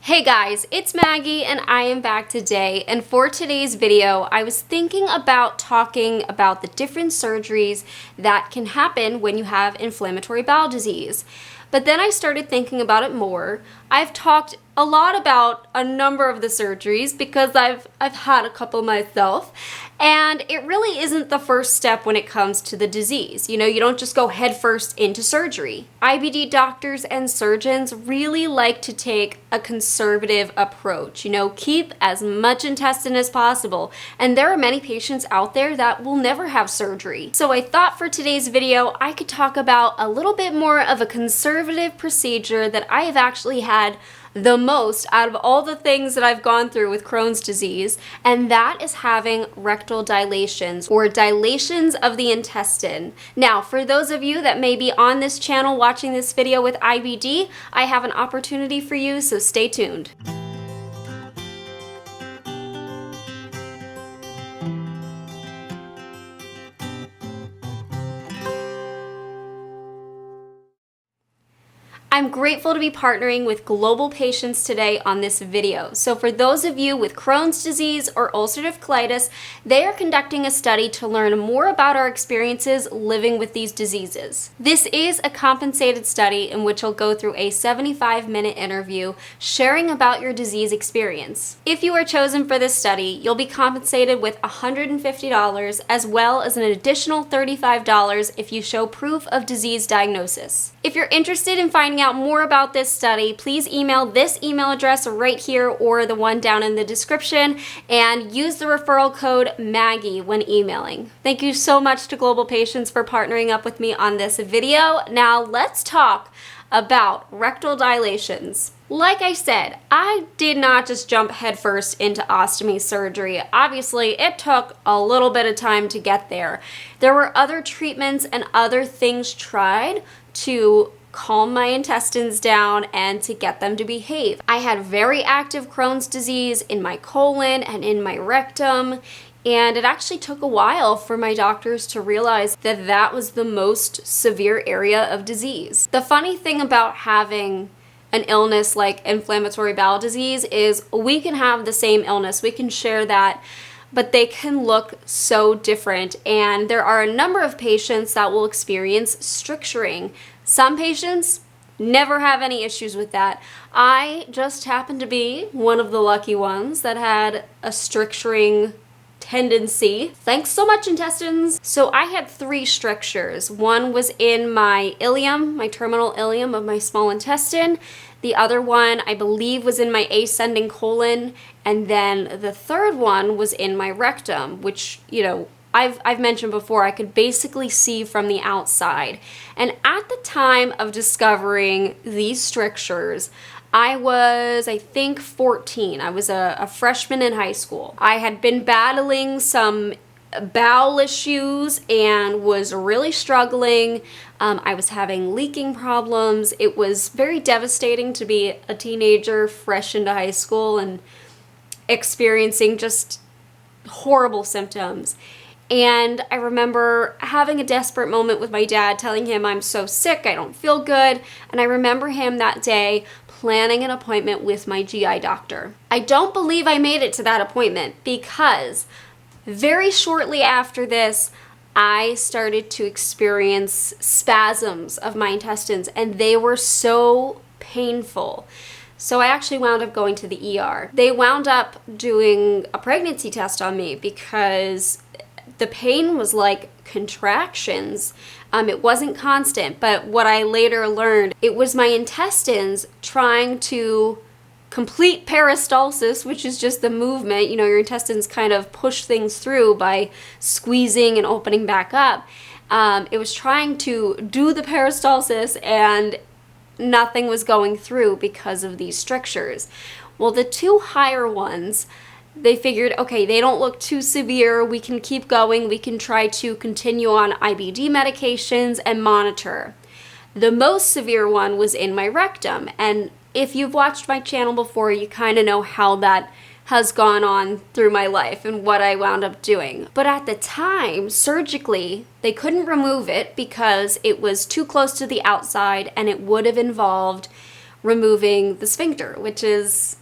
Hey guys, it's Maggie and I am back today, and for today's video I was thinking about talking about the different surgeries that can happen when you have inflammatory bowel disease. But then I started thinking about it more. I've talked a lot about a number of the surgeries because I've had a couple myself, and it really isn't the first step when it comes to the disease. You know, you don't just go headfirst into surgery. IBD doctors and surgeons really like to take a conservative approach. You know, keep as much intestine as possible, and there are many patients out there that will never have surgery. So I thought for today's video I could talk about a little bit more of a conservative procedure that I have actually had the most out of all the things that I've gone through with Crohn's disease, and that is having rectal dilations or dilations of the intestine. Now, for those of you that may be on this channel watching this video with IBD, I have an opportunity for you, so stay tuned. I'm grateful to be partnering with Global Patients today on this video. So for those of you with Crohn's disease or ulcerative colitis, they are conducting a study to learn more about our experiences living with these diseases. This is a compensated study in which I'll go through a 75-minute interview sharing about your disease experience. If you are chosen for this study, you'll be compensated with $150 as well as an additional $35 if you show proof of disease diagnosis. If you're interested in finding out more about this study, please email this email address right here or the one down in the description and use the referral code Maggie when emailing. Thank you so much to Global Patients for partnering up with me on this video. Now let's talk about rectal dilations. Like I said, I did not just jump headfirst into ostomy surgery. Obviously, it took a little bit of time to get there. There were other treatments and other things tried to calm my intestines down and to get them to behave. I had very active Crohn's disease in my colon and in my rectum, and it actually took a while for my doctors to realize that that was the most severe area of disease. The funny thing about having an illness like inflammatory bowel disease is we can have the same illness, we can share that, but they can look so different, and there are a number of patients that will experience stricturing. Some patients never have any issues with that. I just happen to be one of the lucky ones that had a stricturing tendency. Thanks so much, intestines. So I had 3 strictures. One was in my ileum, my terminal ileum of my small intestine. The other one, I believe, was in my ascending colon. And then the third one was in my rectum, which, you know, I've mentioned before, I could basically see from the outside. And at the time of discovering these strictures, I was, I think, 14. I was a freshman in high school. I had been battling some bowel issues and was really struggling. I was having leaking problems. It was very devastating to be a teenager fresh into high school and experiencing just horrible symptoms. And I remember having a desperate moment with my dad, telling him I'm so sick, I don't feel good. And I remember him that day planning an appointment with my GI doctor. I don't believe I made it to that appointment because very shortly after this, I started to experience spasms of my intestines, and they were so painful. So I actually wound up going to the ER. They wound up doing a pregnancy test on me because the pain was like contractions. It wasn't constant, but what I later learned, it was my intestines trying to complete peristalsis, which is just the movement. You know, your intestines kind of push things through by squeezing and opening back up. It was trying to do the peristalsis, and nothing was going through because of these strictures. Well, the 2 higher ones, they figured, okay, they don't look too severe, we can keep going, we can try to continue on IBD medications and monitor. The most severe one was in my rectum, and if you've watched my channel before, you kind of know how that has gone on through my life and what I wound up doing. But at the time, surgically, they couldn't remove it because it was too close to the outside and it would have involved removing the sphincter, which is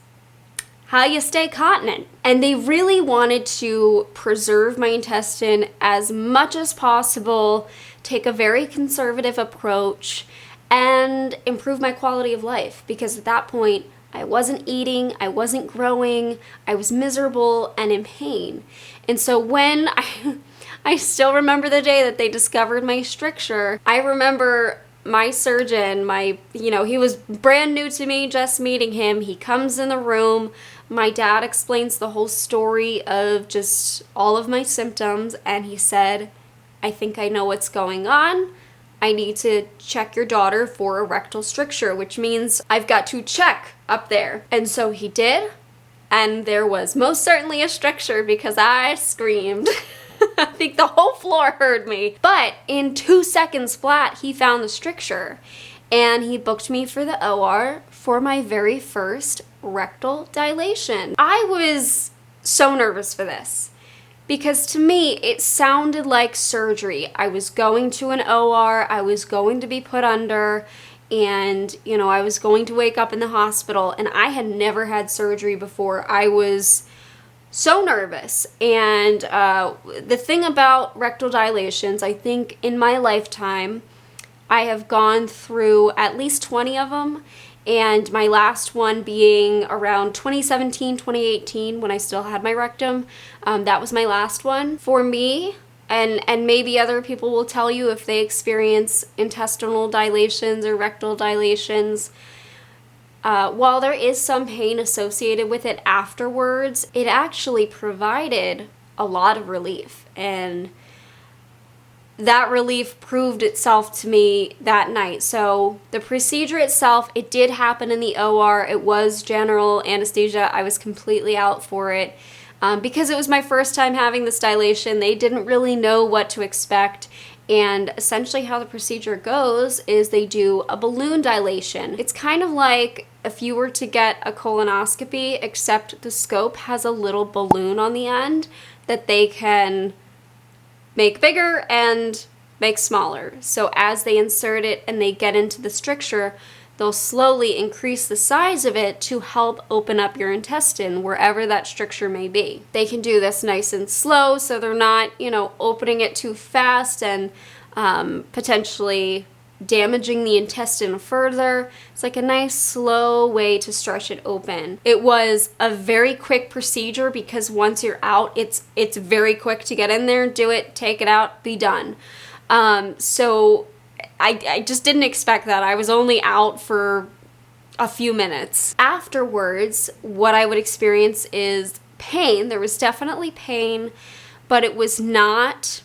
how you stay continent. And they really wanted to preserve my intestine as much as possible, take a very conservative approach, and improve my quality of life, because at that point I wasn't eating, I wasn't growing, I was miserable and in pain. And so when I still remember the day that they discovered my stricture. I remember my surgeon, he was brand new to me, just meeting him. He comes in the room. My dad explains the whole story of just all of my symptoms, and he said, I think I know what's going on. I need to check your daughter for a rectal stricture, which means I've got to check up there. And so he did, and there was most certainly a stricture, because I screamed. I think the whole floor heard me. But in 2 seconds flat, he found the stricture, and he booked me for the OR for my very first rectal dilation. I was so nervous for this, because to me, it sounded like surgery. I was going to an OR, I was going to be put under, and, I was going to wake up in the hospital, and I had never had surgery before. I was so nervous. And the thing about rectal dilations, I think in my lifetime, I have gone through at least 20 of them, and my last one being around 2017, 2018, when I still had my rectum. That was my last one. For me, and maybe other people will tell you if they experience intestinal dilations or rectal dilations, while there is some pain associated with it afterwards, it actually provided a lot of relief. And that relief proved itself to me that night. So the procedure itself, it did happen in the OR. It was general anesthesia. I was completely out for it. Because it was my first time having this dilation, they didn't really know what to expect. And essentially how the procedure goes is they do a balloon dilation. It's kind of like if you were to get a colonoscopy, except the scope has a little balloon on the end that they can make bigger and make smaller. So as they insert it and they get into the stricture, they'll slowly increase the size of it to help open up your intestine wherever that stricture may be. They can do this nice and slow, so they're not, opening it too fast and potentially damaging the intestine further. It's like a nice slow way to stretch it open. It was a very quick procedure, because once you're out, it's very quick to get in there, do it, take it out, be done. So I just didn't expect that. I was only out for a few minutes. Afterwards, what I would experience is pain. There was definitely pain, but it was not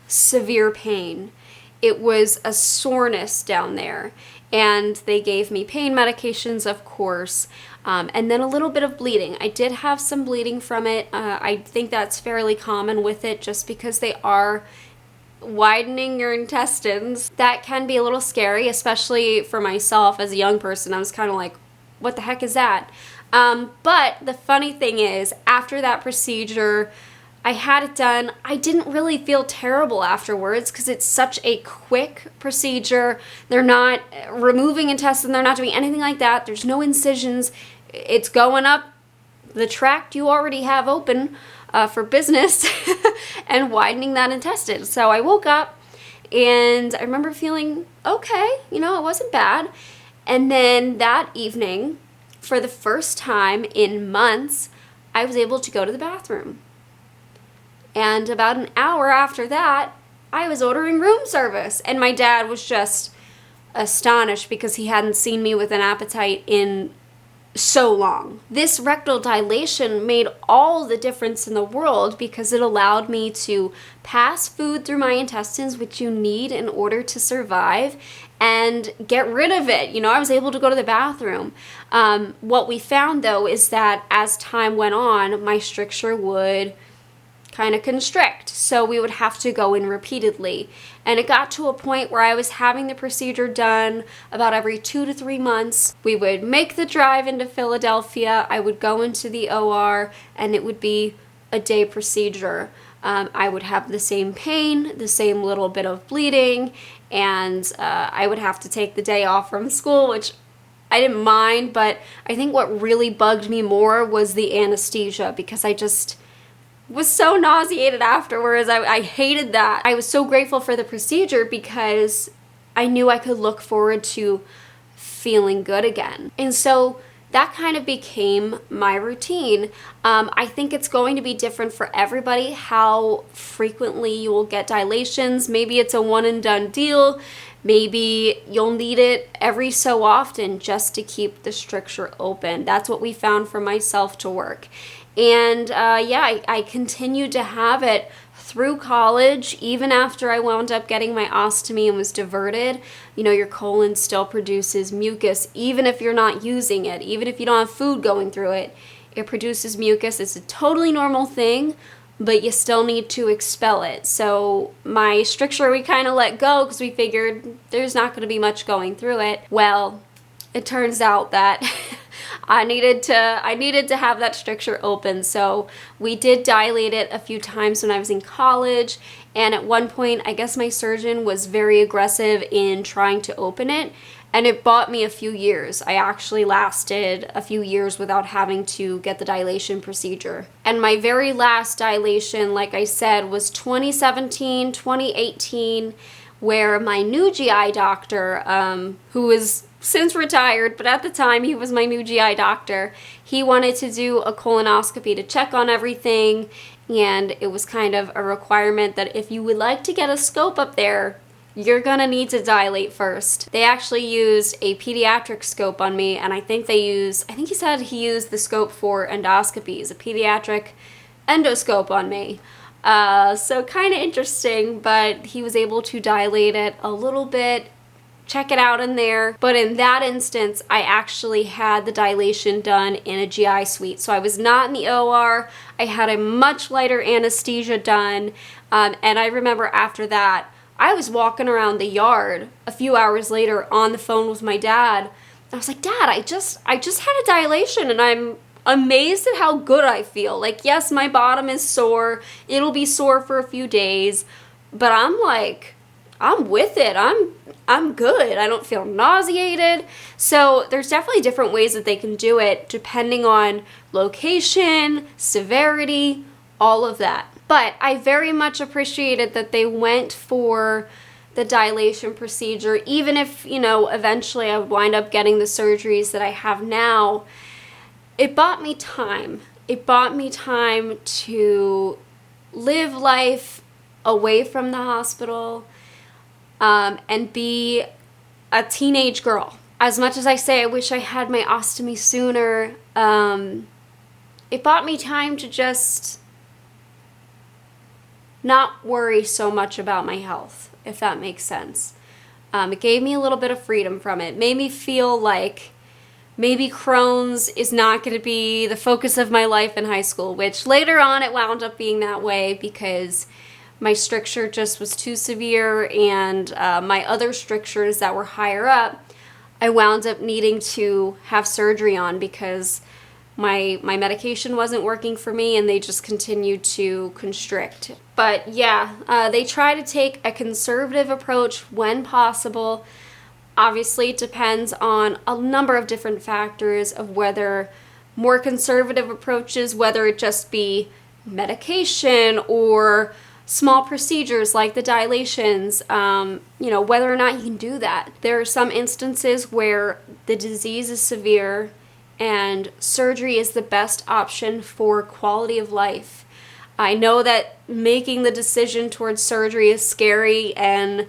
severe pain. It was a soreness down there, and they gave me pain medications, of course, and then a little bit of bleeding. I did have some bleeding from it. I think that's fairly common with it, just because they are widening your intestines. That can be a little scary, especially for myself as a young person. I was kind of like, what the heck is that? But the funny thing is, after that procedure, I had it done. I didn't really feel terrible afterwards, because it's such a quick procedure. They're not removing intestine. They're not doing anything like that. There's no incisions. It's going up the tract you already have open for business and widening that intestine. So I woke up and I remember feeling okay. It wasn't bad. And then that evening, for the first time in months, I was able to go to the bathroom. And about an hour after that, I was ordering room service. And my dad was just astonished, because he hadn't seen me with an appetite in so long. This rectal dilation made all the difference in the world, because it allowed me to pass food through my intestines, which you need in order to survive, and get rid of it. I was able to go to the bathroom. What we found, though, is that as time went on, my stricture would kind of constrict, so we would have to go in repeatedly. And it got to a point where I was having the procedure done about every 2 to 3 months. We would make the drive into Philadelphia, I would go into the OR, and it would be a day procedure. I would have the same pain, the same little bit of bleeding, and I would have to take the day off from school, which I didn't mind, but I think what really bugged me more was the anesthesia, because I just was so nauseated afterwards. I hated that. I was so grateful for the procedure because I knew I could look forward to feeling good again. And so that kind of became my routine. I think it's going to be different for everybody how frequently you will get dilations. Maybe it's a one and done deal. Maybe you'll need it every so often just to keep the stricture open. That's what we found for myself to work. And yeah, I continued to have it through college, even after I wound up getting my ostomy and was diverted. You know, your colon still produces mucus, even if you're not using it, even if you don't have food going through it, it produces mucus. It's a totally normal thing, but you still need to expel it. So my stricture, we kind of let go because we figured there's not going to be much going through it. Well, it turns out that I needed to have that stricture open. So we did dilate it a few times when I was in college, and at one point I guess my surgeon was very aggressive in trying to open it, and it bought me a few years. I actually lasted a few years without having to get the dilation procedure. And my very last dilation, like I said, was 2017, 2018, where my new GI doctor, who is since retired, but at the time he was my new GI doctor, he wanted to do a colonoscopy to check on everything, and it was kind of a requirement that if you would like to get a scope up there, you're gonna need to dilate first. They actually used a pediatric scope on me, and I think he said he used the scope for endoscopies, a pediatric endoscope on me. So kind of interesting, but he was able to dilate it a little bit, check it out in there. But in that instance, I actually had the dilation done in a GI suite. So I was not in the OR. I had a much lighter anesthesia done. And I remember after that, I was walking around the yard a few hours later on the phone with my dad. I was like, Dad, I just had a dilation and I'm amazed at how good I feel. Like, yes, my bottom is sore. It'll be sore for a few days, but I'm like, I'm with it. I'm good. I don't feel nauseated. So there's definitely different ways that they can do it depending on location, severity, all of that. But I very much appreciated that they went for the dilation procedure, even if, you know, eventually I would wind up getting the surgeries that I have now. It bought me time. It bought me time to live life away from the hospital, and be a teenage girl. As much as I say I wish I had my ostomy sooner, it bought me time to just not worry so much about my health, if that makes sense. It gave me a little bit of freedom from it. It made me feel like maybe Crohn's is not going to be the focus of my life in high school, which later on it wound up being that way because my stricture just was too severe, and my other strictures that were higher up, I wound up needing to have surgery on because my medication wasn't working for me and they just continued to constrict. But yeah, they try to take a conservative approach when possible. Obviously, it depends on a number of different factors of whether more conservative approaches, whether it just be medication or small procedures like the dilations, you know, whether or not you can do that. There are some instances where the disease is severe and surgery is the best option for quality of life. I know that making the decision towards surgery is scary, and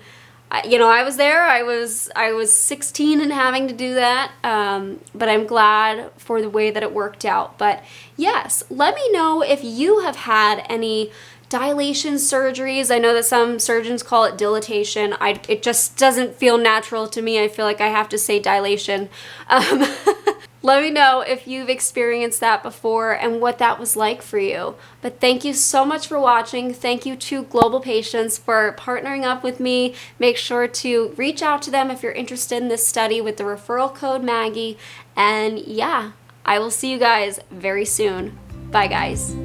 you know, I was there. I was 16 and having to do that, but I'm glad for the way that it worked out. But yes, let me know if you have had any dilation surgeries. I know that some surgeons call it dilatation. It just doesn't feel natural to me. I feel like I have to say dilation. Let me know if you've experienced that before and what that was like for you. But thank you so much for watching. Thank you to Global Patients for partnering up with me. Make sure to reach out to them if you're interested in this study with the referral code Maggie. And yeah, I will see you guys very soon. Bye guys.